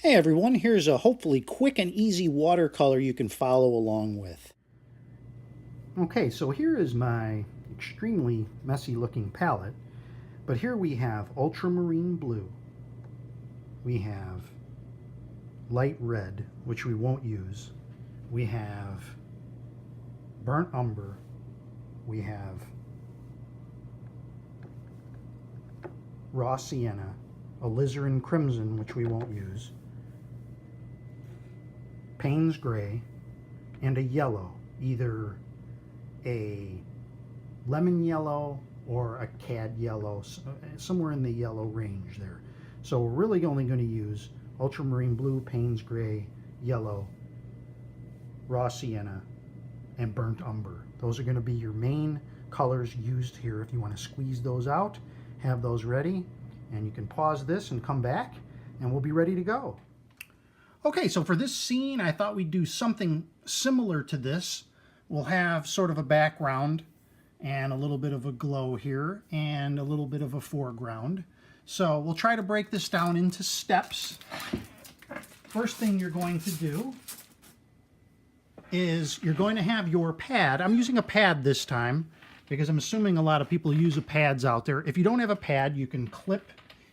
Hey everyone, here's a hopefully quick and easy watercolor you can follow along with. Okay, so here is my extremely messy looking palette, but here we have ultramarine blue, we have light red, which we won't use, we have burnt umber, we have raw sienna, alizarin crimson, which we won't use, Payne's gray, and a yellow, either a lemon yellow or a cad yellow, somewhere in the yellow range there. So we're really only going to use ultramarine blue, Payne's gray, yellow, raw sienna, and burnt umber. Those are going to be your main colors used here. If you want to squeeze those out, have those ready, and you can pause this and come back and we'll be ready to go. Okay, so for this scene, I thought we'd do something similar to this. We'll have sort of a background and a little bit of a glow here and a little bit of a foreground. So we'll try to break this down into steps. First thing you're going to do is you're going to have your pad. I'm using a pad this time because I'm assuming a lot of people use pads out there. If you don't have a pad, you can clip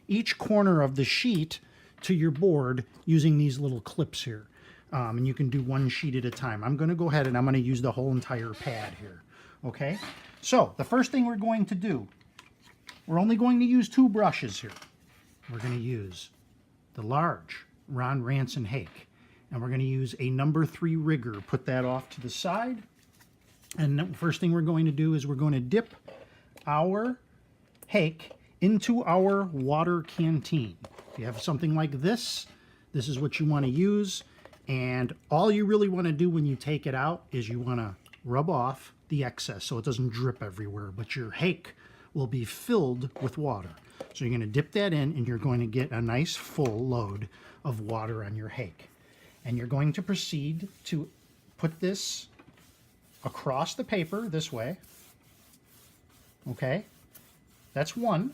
each corner of the sheet to your board using these little clips here. And you can do one sheet at a time. I'm going to go ahead and I'm going to use the whole entire pad here. Okay, so the first thing we're going to do, we're only going to use two brushes here. We're going to use the large Ron Ranson Hake, and we're going to use a number 3 rigger. Put that off to the side. And the first thing we're going to do is we're going to dip our Hake into our water canteen. If you have something like this, this is what you want to use. And all you really want to do when you take it out is you want to rub off the excess so it doesn't drip everywhere. But your Hake will be filled with water. So you're going to dip that in and you're going to get a nice full load of water on your Hake. And you're going to proceed to put this across the paper this way. Okay, that's one.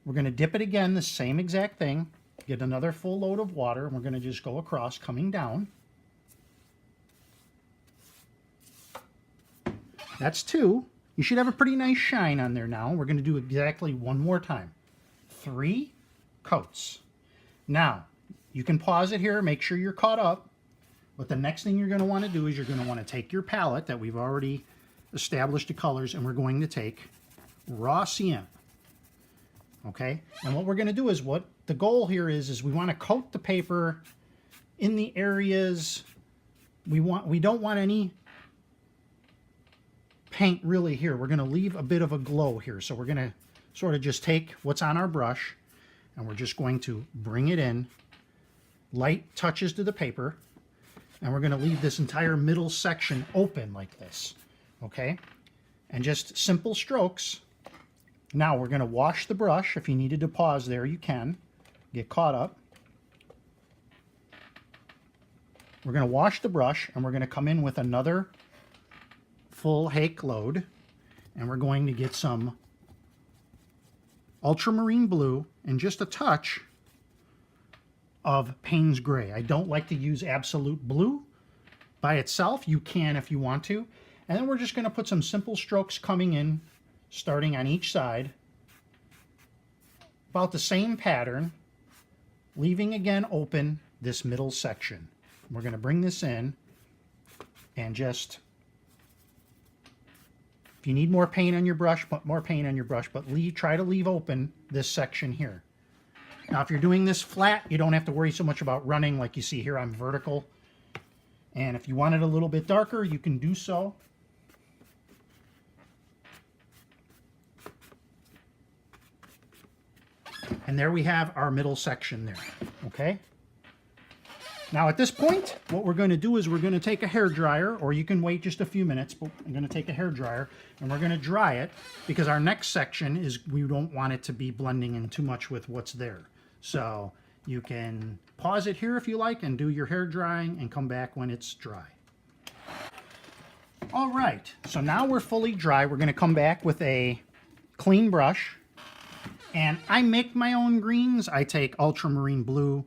We're going to dip it again, the same exact thing, get another full load of water, and we're going to just go across, coming down. That's 2. You should have a pretty nice shine on there now. We're going to do exactly one more time. 3 coats. Now, you can pause it here, make sure you're caught up, but the next thing you're going to want to do is you're going to want to take your palette that we've already established the colors, and we're going to take raw sienna. Okay, and what we're going to do is what the goal here is we want to coat the paper in the areas we don't want any paint really here. We're going to leave a bit of a glow here. So we're going to sort of just take what's on our brush and we're just going to bring it in, light touches to the paper, and we're going to leave this entire middle section open like this. Okay, and just simple strokes. Now we're going to wash the brush. If you needed to pause there, you can. Get caught up. We're going to wash the brush and we're going to come in with another full Hake load. And we're going to get some ultramarine blue and just a touch of Payne's gray. I don't like to use absolute blue by itself. You can if you want to. And then we're just going to put some simple strokes coming in, starting on each side, about the same pattern, leaving again open this middle section. We're going to bring this in and just, if you need more paint on your brush, put more paint on your brush, but try to leave open this section here. Now if you're doing this flat, you don't have to worry so much about running. Like you see here, I'm vertical. And if you want it a little bit darker, you can do so. And there we have our middle section there, okay? Now at this point, what we're going to do is we're going to take a hair dryer, or you can wait just a few minutes, but I'm going to take a hair dryer and we're going to dry it because our next section is, we don't want it to be blending in too much with what's there. So you can pause it here if you like and do your hair drying and come back when it's dry. All right, so now we're fully dry. We're going to come back with a clean brush. And I make my own greens. I take ultramarine blue,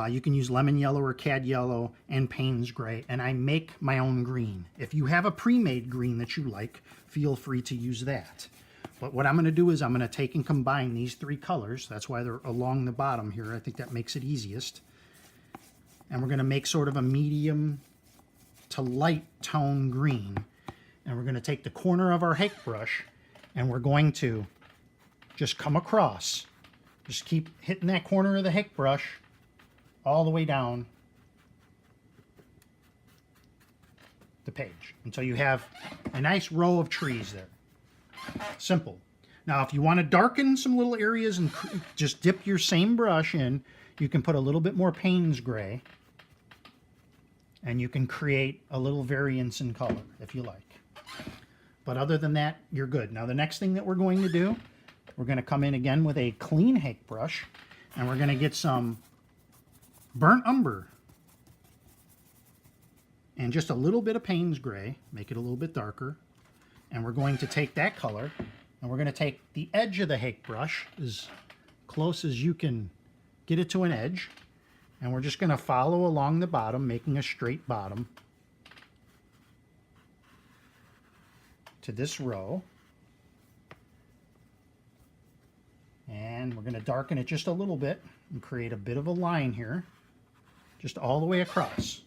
You can use lemon yellow or cad yellow and Payne's gray, and I make my own green. If you have a pre-made green that you like, feel free to use that. But what I'm going to do is I'm going to take and combine these three colors. That's why they're along the bottom here. I think that makes it easiest. And we're going to make sort of a medium to light tone green. And we're going to take the corner of our Hake brush and we're going to just come across. Just keep hitting that corner of the Hake brush all the way down the page until you have a nice row of trees there. Simple. Now, if you want to darken some little areas and just dip your same brush in, you can put a little bit more Payne's gray and you can create a little variance in color if you like. But other than that, you're good. Now, the next thing that we're going to do, we're going to come in again with a clean Hake brush and we're going to get some burnt umber and just a little bit of Payne's gray, make it a little bit darker. And we're going to take that color and we're going to take the edge of the Hake brush as close as you can get it to an edge. And we're just going to follow along the bottom, making a straight bottom to this row. And we're going to darken it just a little bit and create a bit of a line here, just all the way across.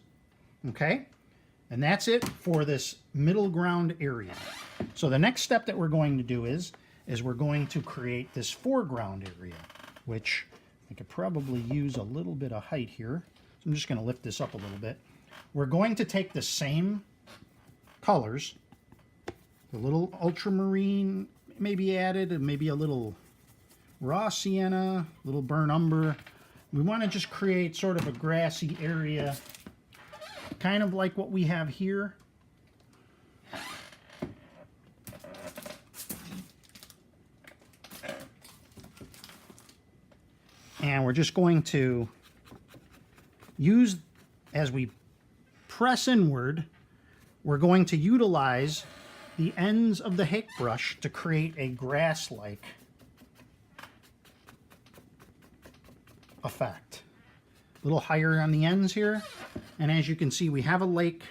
Okay? And that's it for this middle ground area. So the next step that we're going to do is we're going to create this foreground area, which I could probably use a little bit of height here. So I'm just going to lift this up a little bit. We're going to take the same colors, the little ultramarine maybe added, and maybe a little raw sienna, a little burnt umber. We want to just create sort of a grassy area, kind of like what we have here. And we're just going to use, as we press inward, we're going to utilize the ends of the Hake brush to create a grass-like effect. A little higher on the ends here. And as you can see, we have a lake,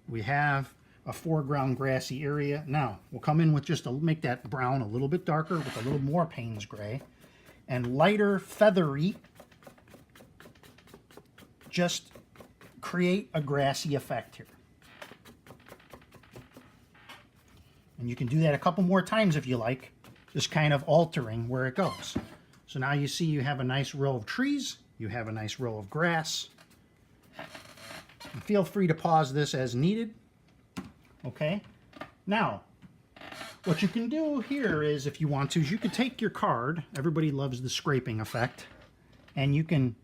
we have a foreground grassy area. Now, we'll come in with just to make that brown a little bit darker with a little more Payne's gray. And lighter, feathery, just create a grassy effect here. And you can do that a couple more times if you like, just kind of altering where it goes. So now you see you have a nice row of trees, you have a nice row of grass. And feel free to pause this as needed. Okay, now what you can do here is, if you want to, is you could take your card, everybody loves the scraping effect, and you can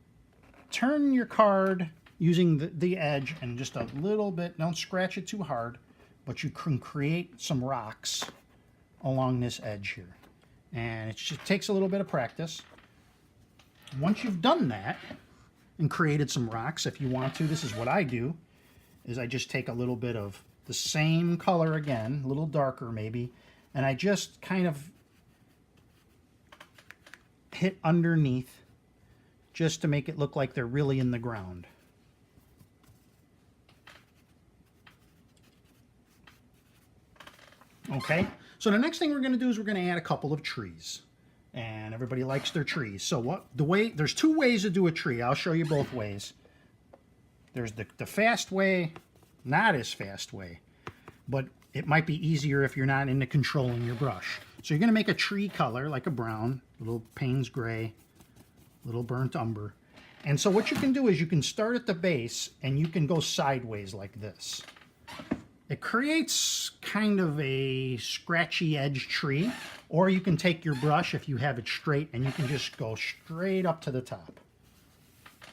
turn your card using the edge and just a little bit, don't scratch it too hard, but you can create some rocks along this edge here. And it just takes a little bit of practice. Once you've done that and created some rocks, if you want to, this is what I do, is I just take a little bit of the same color again, a little darker maybe, and I just kind of hit underneath just to make it look like they're really in the ground. Okay, so the next thing we're going to do is we're going to add a couple of trees. And everybody likes their trees. So there's two ways to do a tree. I'll show you both ways. There's the fast way, not as fast way, but it might be easier if you're not into controlling your brush. So you're going to make a tree color like a brown, little Payne's gray, little burnt umber. And so what you can do is you can start at the base and you can go sideways like this. It creates kind of a scratchy edge tree, or you can take your brush if you have it straight and you can just go straight up to the top.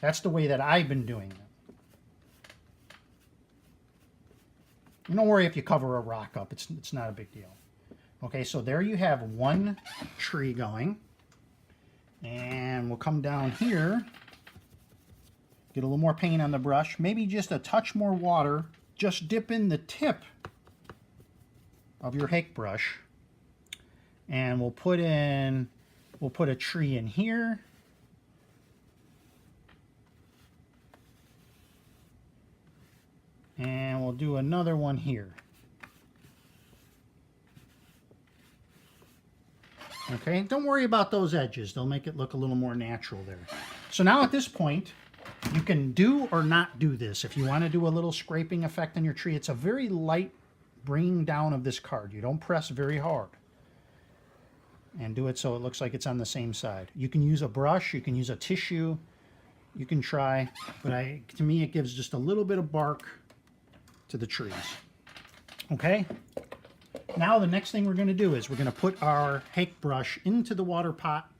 That's the way that I've been doing it. Don't worry if you cover a rock up, it's not a big deal. Okay, so there you have one tree going. And we'll come down here, get a little more paint on the brush, maybe just a touch more water. Just dip in the tip of your Hake brush, and we'll put a tree in here. we'll do another one here. Okay, don't worry about those edges. They'll make it look a little more natural there. So now at this point, you can do or not do this. If you want to do a little scraping effect on your tree, it's a very light bringing down of this card. You don't press very hard. And do it so it looks like it's on the same side. You can use a brush, you can use a tissue, you can try, but to me it gives just a little bit of bark to the trees. Okay? Now the next thing we're going to do is we're going to put our Hake brush into the water pot,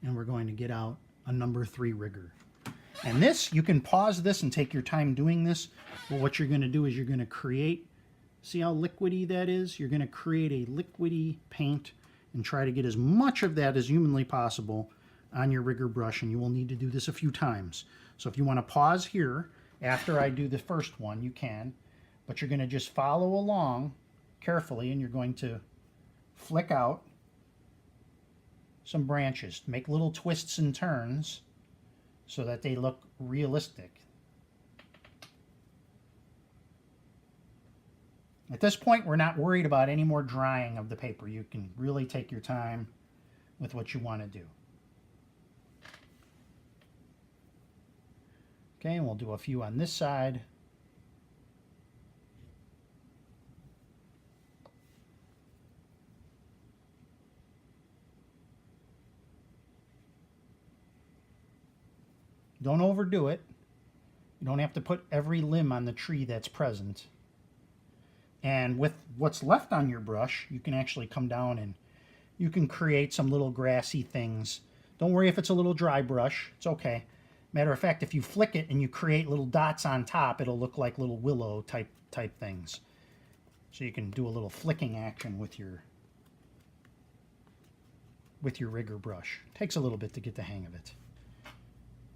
and we're going to get out a number 3 rigger. And this, you can pause this and take your time doing this, but what you're going to do is you're going to create, see how liquidy that is? You're going to create a liquidy paint and try to get as much of that as humanly possible on your rigger brush, and you will need to do this a few times. So if you want to pause here after I do the first one, you can, but you're going to just follow along carefully, and you're going to flick out some branches, make little twists and turns so that they look realistic. At this point, we're not worried about any more drying of the paper. You can really take your time with what you want to do. Okay, and we'll do a few on this side. Don't overdo it. You don't have to put every limb on the tree that's present. And with what's left on your brush, you can actually come down and you can create some little grassy things. Don't worry if it's a little dry brush. It's okay. Matter of fact, if you flick it and you create little dots on top, it'll look like little willow type things. So you can do a little flicking action with your rigger brush. It takes a little bit to get the hang of it.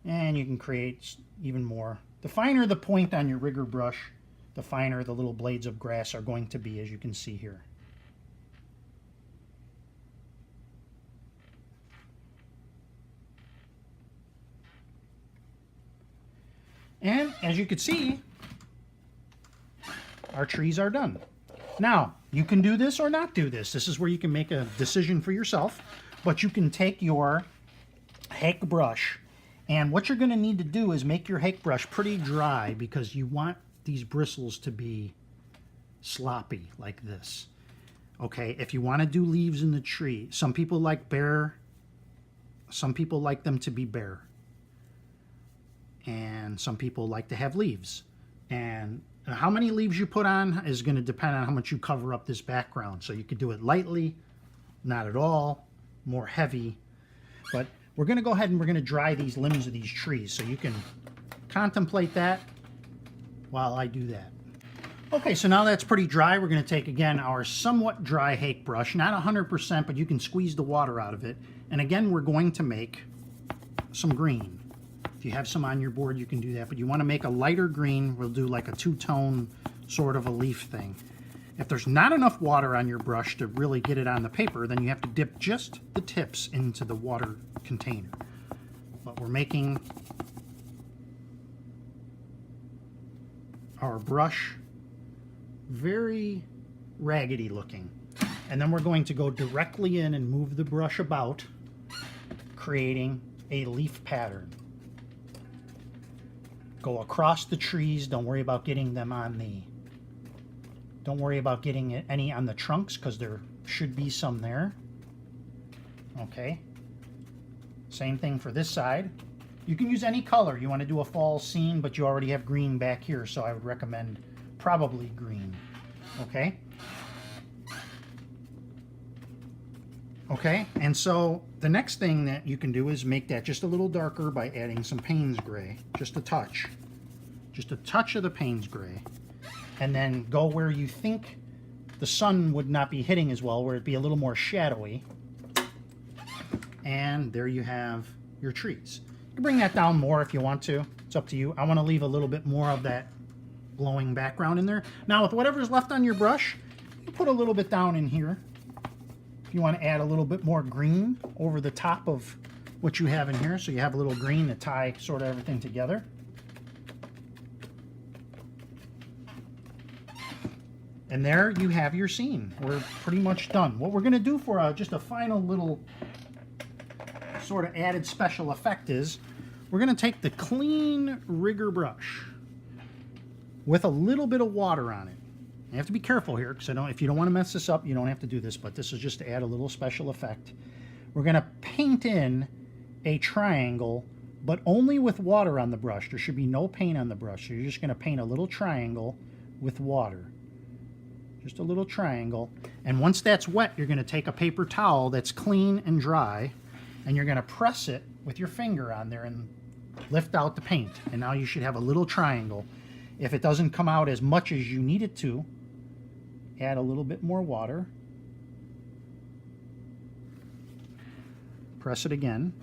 And you can create even more. The finer the point on your rigger brush, the finer the little blades of grass are going to be, as you can see here. And as you can see, our trees are done. Now, you can do this or not do this. This is where you can make a decision for yourself. But you can take your Hake brush, and what you're going to need to do is make your Hake brush pretty dry, because you want these bristles to be sloppy like this. Okay, if you want to do leaves in the tree, some people like bare, some people like them to be bare, and some people like to have leaves. And how many leaves you put on is going to depend on how much you cover up this background. So you could do it lightly, not at all, more heavy. But we're going to go ahead and we're going to dry these limbs of these trees, so you can contemplate that while I do that. Okay, so now that's pretty dry. We're going to take, again, our somewhat dry Hake brush. Not 100%, but you can squeeze the water out of it. And again, we're going to make some green. If you have some on your board, you can do that. But you want to make a lighter green. We'll do like a two-tone sort of a leaf thing. If there's not enough water on your brush to really get it on the paper, then you have to dip just the tips into the water container. But we're making our brush very raggedy looking. And then we're going to go directly in and move the brush about, creating a leaf pattern. Go across the trees. Don't worry about getting them on the... Don't worry about getting any on the trunks, because there should be some there. Okay. Same thing for this side. You can use any color. You want to do a fall scene, but you already have green back here, so I would recommend probably green. Okay? Okay, and so the next thing that you can do is make that just a little darker by adding some Payne's Gray. Just a touch. Just a touch of the Payne's Gray. And then go where you think the sun would not be hitting as well, where it'd be a little more shadowy. And there you have your trees. You can bring that down more if you want to. It's up to you. I want to leave a little bit more of that glowing background in there. Now, with whatever's left on your brush, you put a little bit down in here. If you want to add a little bit more green over the top of what you have in here, so you have a little green to tie sort of everything together. And there you have your scene. We're pretty much done. What we're going to do for just a final little sort of added special effect is we're going to take the clean rigger brush with a little bit of water on it. You have to be careful here, because if you don't want to mess this up, you don't have to do this, but this is just to add a little special effect. We're going to paint in a triangle, but only with water on the brush. There should be no paint on the brush. So you're just going to paint a little triangle with water. Just a little triangle. And once that's wet, you're going to take a paper towel that's clean and dry, and you're going to press it with your finger on there and lift out the paint. And now you should have a little triangle. If it doesn't come out as much as you need it to, add a little bit more water. Press it again.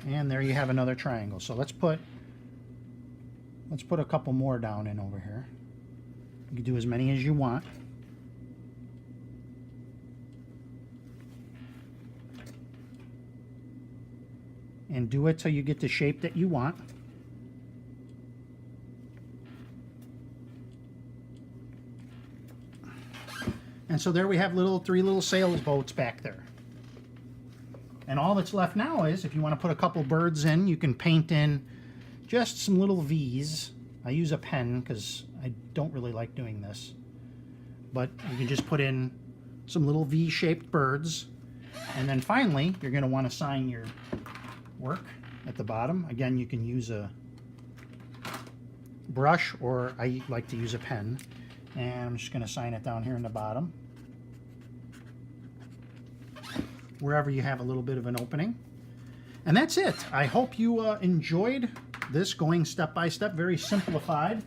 And there you have another triangle. So let's put a couple more down in over here. You can do as many as you want. And do it till you get the shape that you want. And so there we have three little sailboats back there. And all that's left now is, if you want to put a couple birds in, you can paint in just some little V's. I use a pen because I don't really like doing this. But you can just put in some little V-shaped birds. And then finally, you're going to want to sign your work at the bottom. Again, you can use a brush, or I like to use a pen. And I'm just going to sign it down here in the bottom, wherever you have a little bit of an opening. And that's it. I hope you enjoyed this, going step by step, very simplified.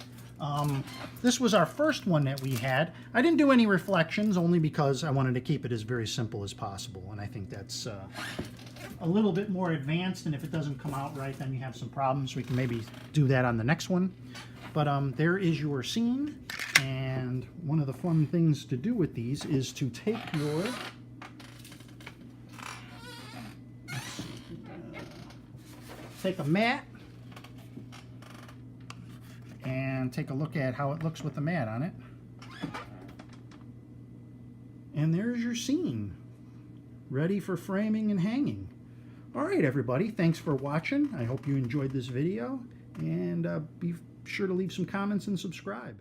This was our first one that we had. I didn't do any reflections, only because I wanted to keep it as very simple as possible. And I think that's a little bit more advanced, and if it doesn't come out right, then you have some problems. We can maybe do that on the next one. But there is your scene. And one of the fun things to do with these is to take your take a mat and take a look at how it looks with the mat on it. And there's your scene, ready for framing and hanging. All right, everybody, thanks for watching. I hope you enjoyed this video, and be sure to leave some comments and subscribe.